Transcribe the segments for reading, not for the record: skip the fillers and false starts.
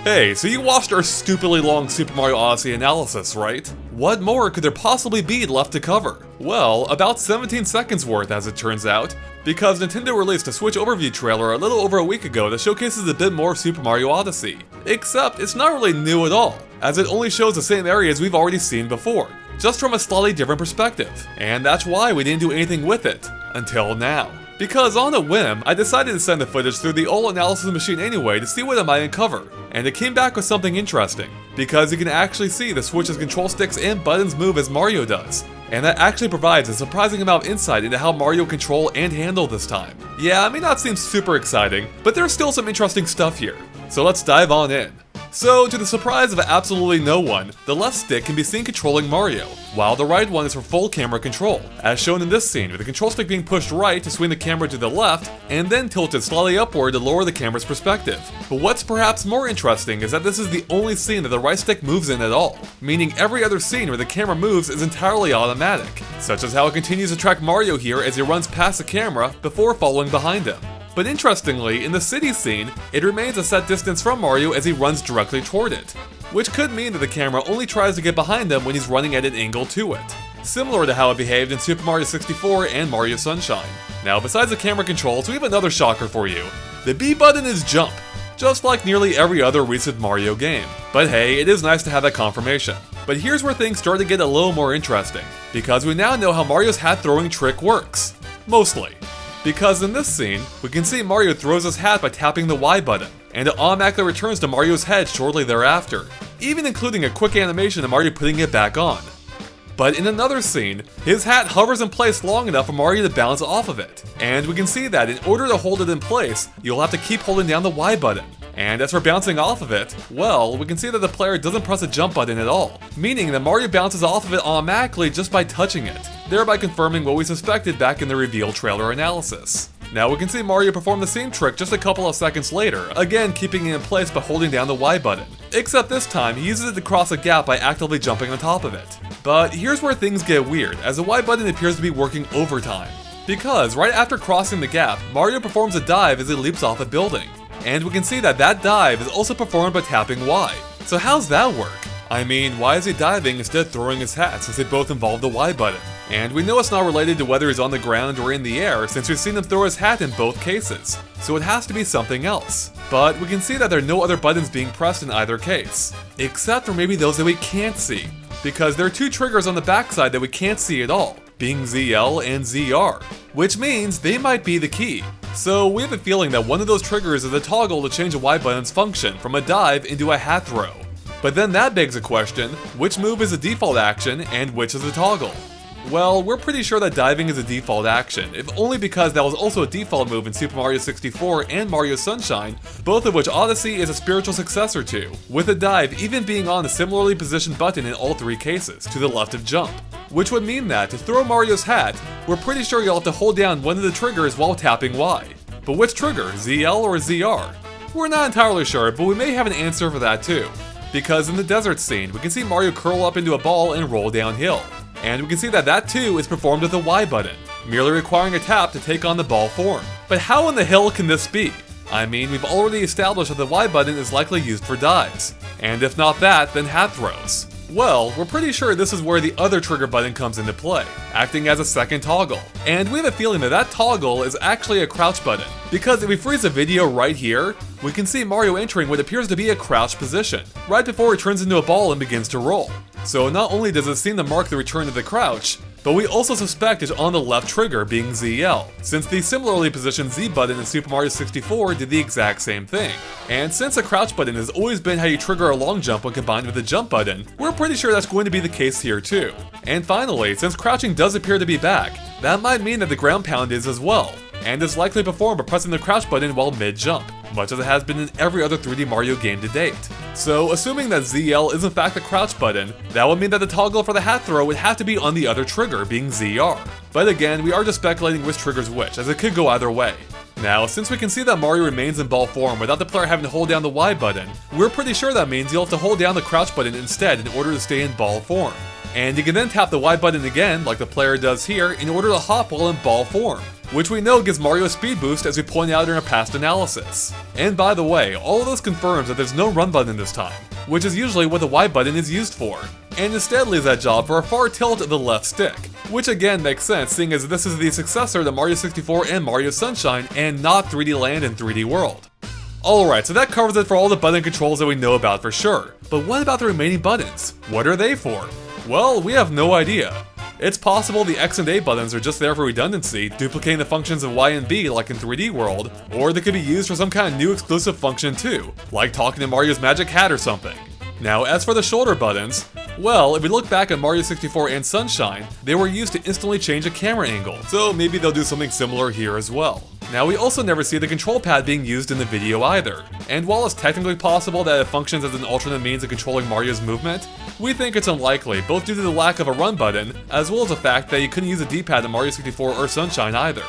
Hey, so you watched our stupidly long Super Mario Odyssey analysis, right? What more could there possibly be left to cover? Well, about 17 seconds worth as it turns out, because Nintendo released a Switch overview trailer a little over a week ago that showcases a bit more of Super Mario Odyssey. Except, it's not really new at all, as it only shows the same areas we've already seen before, just from a slightly different perspective. And that's why we didn't do anything with it, until now. Because on a whim, I decided to send the footage through the old analysis machine anyway to see what it might uncover, and it came back with something interesting, because you can actually see the Switch's control sticks and buttons move as Mario does, and that actually provides a surprising amount of insight into how Mario control and handle this time. Yeah, it may not seem super exciting, but there's still some interesting stuff here, so let's dive on in. So, to the surprise of absolutely no one, the left stick can be seen controlling Mario, while the right one is for full camera control, as shown in this scene, with the control stick being pushed right to swing the camera to the left, and then tilted slightly upward to lower the camera's perspective. But what's perhaps more interesting is that this is the only scene that the right stick moves in at all, meaning every other scene where the camera moves is entirely automatic, such as how it continues to track Mario here as he runs past the camera before following behind him. But interestingly, in the city scene, it remains a set distance from Mario as he runs directly toward it, which could mean that the camera only tries to get behind him when he's running at an angle to it, similar to how it behaved in Super Mario 64 and Mario Sunshine. Now, besides the camera controls, we have another shocker for you. The B button is jump, just like nearly every other recent Mario game. But hey, it is nice to have that confirmation. But here's where things start to get a little more interesting, because we now know how Mario's hat throwing trick works. Mostly. Because in this scene, we can see Mario throws his hat by tapping the Y button, and it automatically returns to Mario's head shortly thereafter, even including a quick animation of Mario putting it back on. But in another scene, his hat hovers in place long enough for Mario to bounce off of it, and we can see that in order to hold it in place, you'll have to keep holding down the Y button. And as for bouncing off of it, well, we can see that the player doesn't press the jump button at all, meaning that Mario bounces off of it automatically just by touching it, thereby confirming what we suspected back in the reveal trailer analysis. Now we can see Mario perform the same trick just a couple of seconds later, again keeping it in place by holding down the Y button, except this time he uses it to cross a gap by actively jumping on top of it. But here's where things get weird, as the Y button appears to be working overtime. Because right after crossing the gap, Mario performs a dive as he leaps off a building. And we can see that that dive is also performed by tapping Y. So how's that work? I mean, why is he diving instead of throwing his hat, since they both involve the Y button? And we know it's not related to whether he's on the ground or in the air, since we've seen him throw his hat in both cases. So it has to be something else. But we can see that there are no other buttons being pressed in either case. Except for maybe those that we can't see. Because there are two triggers on the backside that we can't see at all, being ZL and ZR. Which means they might be the key. So we have a feeling that one of those triggers is a toggle to change a Y button's function from a dive into a hat throw. But then that begs a question, which move is a default action and which is a toggle? Well, we're pretty sure that diving is a default action, if only because that was also a default move in Super Mario 64 and Mario Sunshine, both of which Odyssey is a spiritual successor to, with a dive even being on a similarly positioned button in all three cases, to the left of jump. Which would mean that, to throw Mario's hat, we're pretty sure you'll have to hold down one of the triggers while tapping Y. But which trigger, ZL or ZR? We're not entirely sure, but we may have an answer for that too. Because in the desert scene, we can see Mario curl up into a ball and roll downhill. And we can see that that too is performed with the Y button, merely requiring a tap to take on the ball form. But how in the hell can this be? I mean, we've already established that the Y button is likely used for dives. And if not that, then hat throws. Well, we're pretty sure this is where the other trigger button comes into play, acting as a second toggle. And we have a feeling that that toggle is actually a crouch button, because if we freeze the video right here, we can see Mario entering what appears to be a crouch position, right before he turns into a ball and begins to roll. So not only does it seem to mark the return to the crouch, but we also suspect it's on the left trigger, being ZL, since the similarly positioned Z button in Super Mario 64 did the exact same thing. And since the crouch button has always been how you trigger a long jump when combined with the jump button, we're pretty sure that's going to be the case here too. And finally, since crouching does appear to be back, that might mean that the ground pound is as well, and is likely performed by pressing the crouch button while mid-jump, much as it has been in every other 3D Mario game to date. So, assuming that ZL is in fact the crouch button, that would mean that the toggle for the hat throw would have to be on the other trigger, being ZR. But again, we are just speculating which trigger's which, as it could go either way. Now, since we can see that Mario remains in ball form without the player having to hold down the Y button, we're pretty sure that means you'll have to hold down the crouch button instead in order to stay in ball form. And you can then tap the Y button again, like the player does here, in order to hop while in ball form. which we know gives Mario a speed boost as we pointed out in our past analysis. And by the way, all of this confirms that there's no run button this time, which is usually what the Y button is used for, and instead leaves that job for a far tilt of the left stick, which again makes sense seeing as this is the successor to Mario 64 and Mario Sunshine and not 3D Land and 3D World. Alright, so that covers it for all the button controls that we know about for sure, but what about the remaining buttons? What are they for? Well, we have no idea. It's possible the X and A buttons are just there for redundancy, duplicating the functions of Y and B like in 3D World, or they could be used for some kind of new exclusive function too, like talking to Mario's magic hat or something. Now, as for the shoulder buttons, well, if we look back at Mario 64 and Sunshine, they were used to instantly change a camera angle, so maybe they'll do something similar here as well. Now, we also never see the control pad being used in the video either, and while it's technically possible that it functions as an alternate means of controlling Mario's movement, we think it's unlikely, both due to the lack of a run button, as well as the fact that you couldn't use a D-pad in Mario 64 or Sunshine either.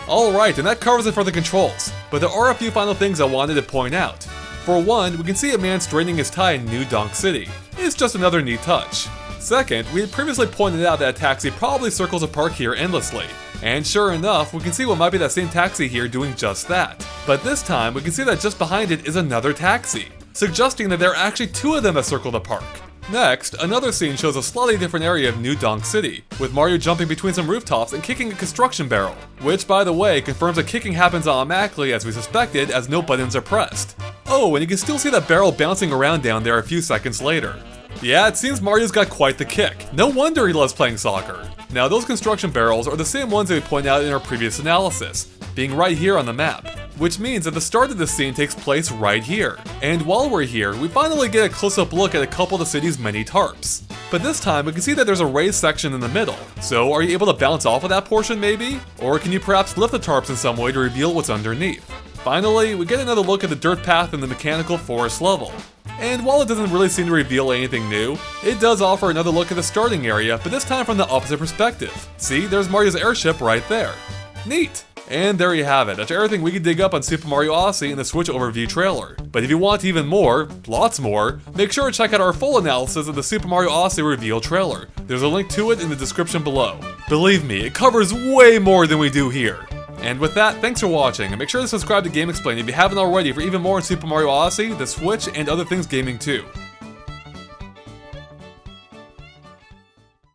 Alright, and that covers it for the controls, but there are a few final things I wanted to point out. For one, we can see a man straightening his tie in New Donk City. It's just another neat touch. Second, we had previously pointed out that a taxi probably circles a park here endlessly. And sure enough, we can see what might be that same taxi here doing just that. But this time, we can see that just behind it is another taxi, suggesting that there are actually two of them that circle the park. Next, another scene shows a slightly different area of New Donk City, with Mario jumping between some rooftops and kicking a construction barrel, which by the way confirms that kicking happens automatically as we suspected as no buttons are pressed. Oh, and you can still see that barrel bouncing around down there a few seconds later. Yeah, it seems Mario's got quite the kick. No wonder he loves playing soccer. Now those construction barrels are the same ones that we pointed out in our previous analysis, being right here on the map, which means that the start of this scene takes place right here. And while we're here, we finally get a close-up look at a couple of the city's many tarps. But this time, we can see that there's a raised section in the middle. So are you able to bounce off of that portion maybe? Or can you perhaps lift the tarps in some way to reveal what's underneath? Finally, we get another look at the dirt path in the mechanical forest level. And while it doesn't really seem to reveal anything new, it does offer another look at the starting area, but this time from the opposite perspective. See, there's Mario's airship right there. Neat! And there you have it. That's everything we could dig up on Super Mario Odyssey in the Switch overview trailer. But if you want even more, lots more, make sure to check out our full analysis of the Super Mario Odyssey reveal trailer. There's a link to it in the description below. Believe me, it covers way more than we do here. And with that, thanks for watching, and make sure to subscribe to GameXplain if you haven't already for even more on Super Mario Odyssey, the Switch, and other things gaming too.